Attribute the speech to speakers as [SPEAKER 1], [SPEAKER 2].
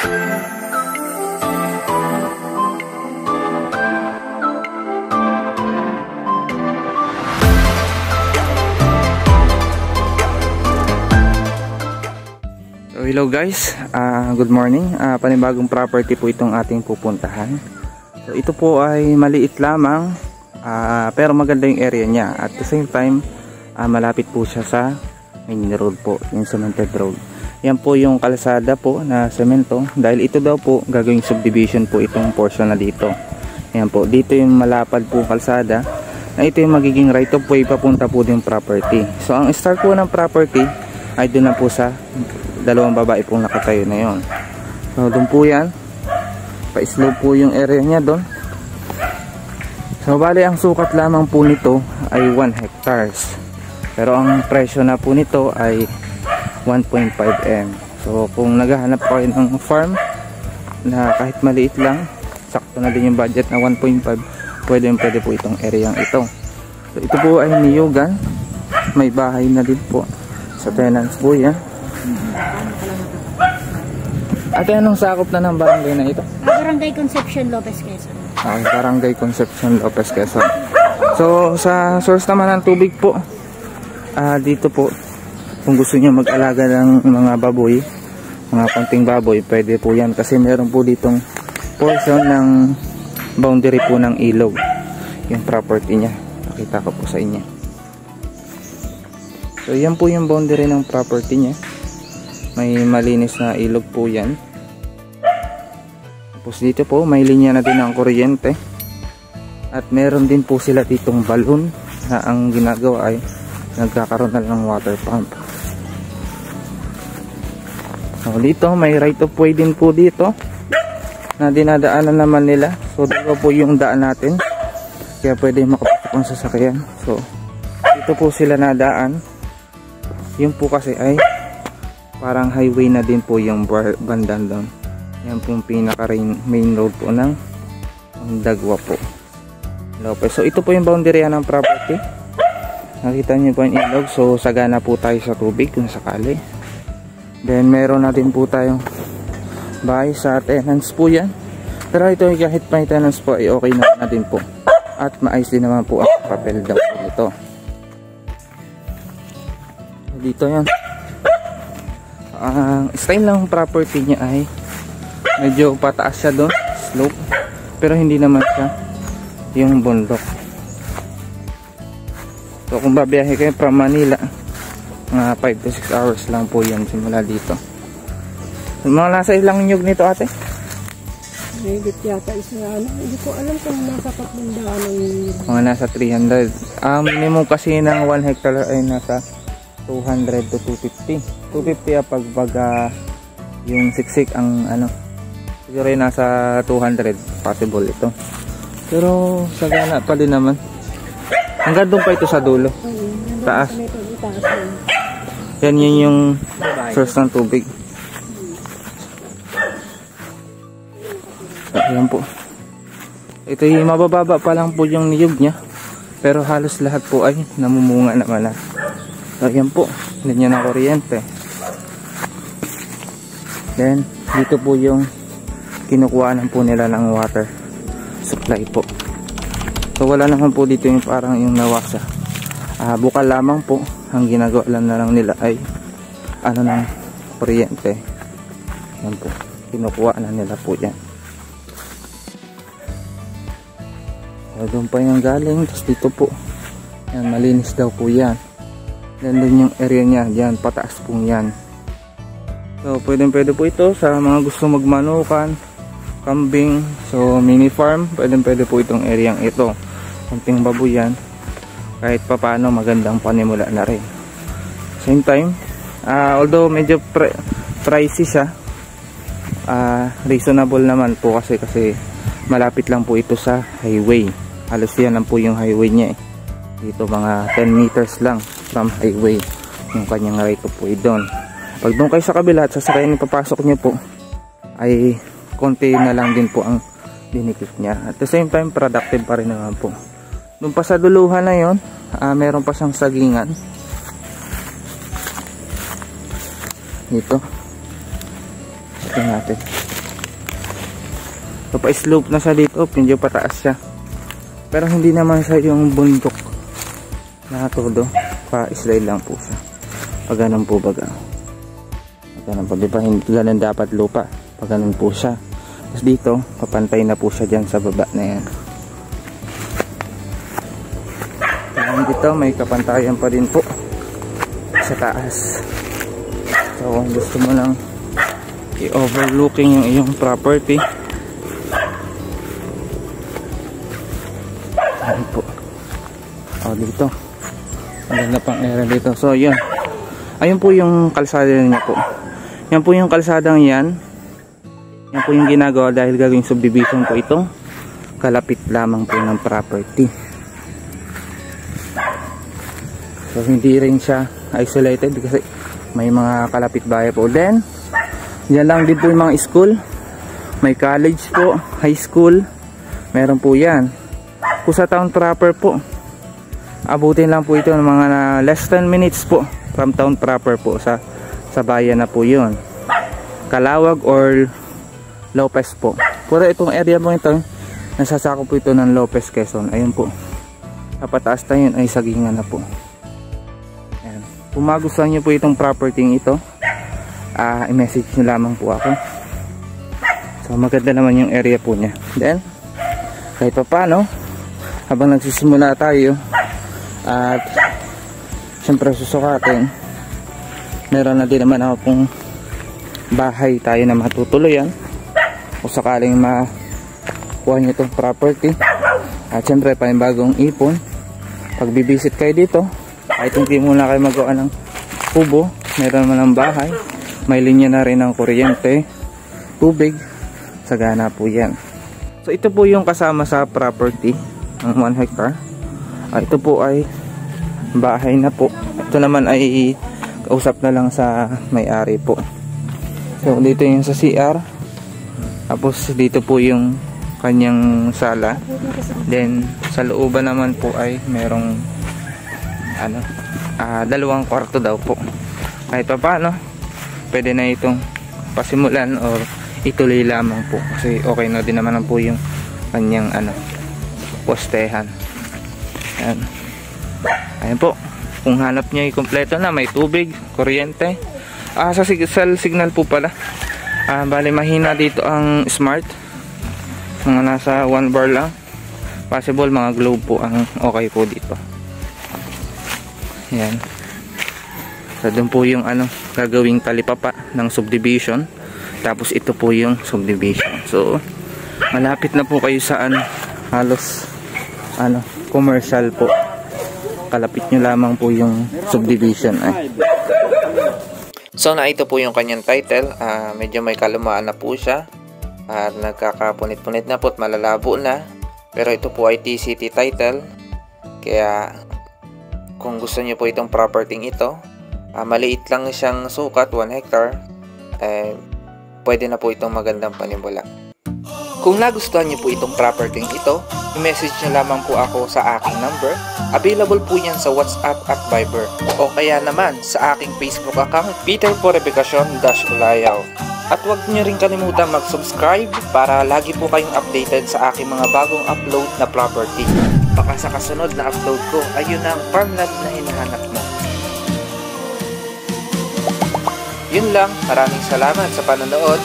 [SPEAKER 1] Hello guys, good morning. Panibagong property po itong ating pupuntahan. So ito po ay maliit lamang, pero maganda yung area niya. At the same time, malapit po siya sa main road po, yung cemented road. Yan po yung kalsada po na semento. Dahil ito daw po gagawing subdivision po itong portion na dito. Yan po, dito yung malapad po kalsada. Na ito yung magiging right of way papunta po din property. So ang start po ng property ay doon na po sa dalawang babae pong nakatayo na yon. So doon po yan, pa-slope po yung area niya doon. So bali ang sukat lamang po nito ay 1 hectares, pero ang presyo na po nito ay 1.5 M. So kung naghahanap kayo ng farm na kahit maliit lang, sakto na din yung budget na 1.5, pwede po itong area ito. So ito po ay niyugan, may bahay na din po sa tenants po yan. Ate, anong sakop na ng barangay na ito?
[SPEAKER 2] Barangay Concepcion Lopez Quezon.
[SPEAKER 1] Okay, Barangay Concepcion Lopez Quezon. So sa source naman ng tubig po, dito po kung gusto niyo mag-alaga ng mga baboy, mga konting baboy, pwede po yan kasi meron po ditong portion ng boundary po ng ilog, yung property niya. Pakita ko po sa inyo. So yan po yung boundary ng property niya. May malinis na ilog po yan. Tapos dito po may linya na din ng kuryente. At meron din po sila ditong balon na ang ginagawa ay nagkakaroon na ng water pump. So dito may right of way din po dito na dinadaanan naman nila. So dito po yung daan natin, kaya pwede makapasok ang sasakyan. So dito po sila nadaan. Yung po kasi ay parang highway na din po yung bandan doon. Yan po yung pinaka main road po ng Dagwa po, Lopez. So ito po yung boundary ng property. Nakita niyo po yung ilog. So sagana po tayo sa tubig kung sakali. Then meron na din po tayong bahay sa tenants po yan. Pero ito kahit may tenants po ay okay na din po. At maayos din naman po ang papel daw po ito. Dito yan. Ang style ng property niya ay medyo pataas siya doon, slope, pero hindi naman siya yung bundok. So kung babiyahe kayo from Manila, mga 5 to 6 hours lang po yan simula dito. Mga nasa ilang nyug nito ate?
[SPEAKER 2] Higit yata hindi ko alam kung nasa 300.
[SPEAKER 1] Mga nasa 300. Minimum kasi ng 1 hectare ay nasa 200 to 250. 250 pag yung siksik ang ano, siguro yung nasa 200 possible ito. Pero sagana pa din naman. Hanggang doon pa ito sa dulo. Taas. Yan yun yung source ng tubig. So, yan po. Ito yung mabababa pa lang po yung niyog niya. Pero halos lahat po ay namumunga naman na. So yan po, linya ng kuryente. Then dito po yung kinukuhanan po nila ng water supply po. So wala naman po dito yung parang yung nawasa. Bukal lamang po. Ang ginagawa lang na lang nila ay ano ng kuryente. Yan po, kinukuha na nila po yan. So doon pa yung galing. Tapos dito po yan, malinis daw po yan. Nandun yung area niya, dyan, pataas pong yan. So, pwede po ito sa mga gusto magmanukan, kambing, so mini farm, pwede po itong area ito. Kunting babuyan, kahit papaano magandang panimula na rin. Same time, although medyo pricey siya, reasonable naman po kasi malapit lang po ito sa highway. Halos yan lang po yung highway niya eh. Dito mga 10 meters lang from highway yung kanyang right of way doon. Pag doon kayo sa kabila at sasakayan yung papasok nyo po ay konti na lang din po ang dinikit niya. At the same time productive pa rin naman po. Doon pa sa duluhan na yon, meron pa siyang sagingan dito. Tingnan natin. So pa-slope na siya dito, medyo pataas siya. Pero hindi naman siya yung bundok na todo. Pa-slide lang po siya. Pag ganun po baga. Pag ganun po, di ba? Hindi ganun dapat lupa. Pag ganun po siya. Tapos dito, papantay na po siya dyan sa baba na yan. Kaya dito, may kapantayan pa din po sa taas. So kung gusto mo lang i-overlooking yung iyong property, ayun po. O dito, maganda pang area dito. So yun, ayun po yung kalsada niya po. Yan po yung kalsadang yan. Yan po yung ginagawa dahil gagawing subdivision po ito. Kalapit lamang po ng property. So hindi rin siya isolated kasi may mga kalapit bahay po. Then yan lang din po yung mga school. May college po, high school. Meron po yan. Kung sa town proper po, abutin lang po ito ng mga less than minutes po from town proper po. Sa bayan na po yun. Calawag or Lopez po. Puro itong area po ito, nasasako po ito ng Lopez, Quezon. Ayun po. Kapataas na yun ay Sagingan na po. Ayan. Kung magustuhan nyo po itong property ito, i-message nyo lamang po ako. So maganda naman yung area po niya. Then, kahit pa paano, habang nagsisimula tayo, at syempre susukatin, meron na din naman ako pong bahay tayo na matutuluyan kung sakaling makuha nyo itong property. At syempre panibagong ipon, pag bibisit kayo dito, kahit hindi muna kayo magawa ng kubo, meron naman ng bahay, may linya na rin ng kuryente, tubig, sagana po yan. So ito po yung kasama sa property ng 1 hectare. Ito po ay bahay na po. Ito naman ay kausap na lang sa may-ari po. So dito yung sa CR. Tapos dito po yung kanyang sala. Then sa looban naman po ay merong dalawang kwarto daw po. Kahit pa paano, pwede na itong pasimulan or ituloy lamang po. Kasi okay na din naman po yung kanyang postehan. Ayan. Ayan po. Kung hanap nyo kompleto na, may tubig, kuryente. Sa signal po pala. Bali mahina dito ang smart. Mga nasa 1 bar lang. Possible mga globe po ang okay po dito. Ayan. So doon po yung gagawing talipapa ng subdivision. Tapos ito po yung subdivision. So malapit na po kayo sa halos commercial po. Kalapit nyo lamang po yung subdivision. So na ito po yung kanyang title. Medyo may kalumaan na po siya. At nagkakapunit-punit na po at malalabo na. Pero ito po ay TCT title. Kaya kung gusto nyo po itong property ito, maliit lang siyang sukat, 1 hectare. Pwede na po itong magandang panimula. Kung nagustuhan niyo po itong property ito, i-message niyo lamang po ako sa aking number. Available po yan sa WhatsApp at Viber. O kaya naman sa aking Facebook account, Peter Porebecacion-Olayaw. At huwag niyo rin kalimutan mag-subscribe para lagi po kayong updated sa aking mga bagong upload na property. Baka sa kasunod na upload ko, ayun ang farmland na hinahanap mo. Yun lang, maraming salamat sa panonood.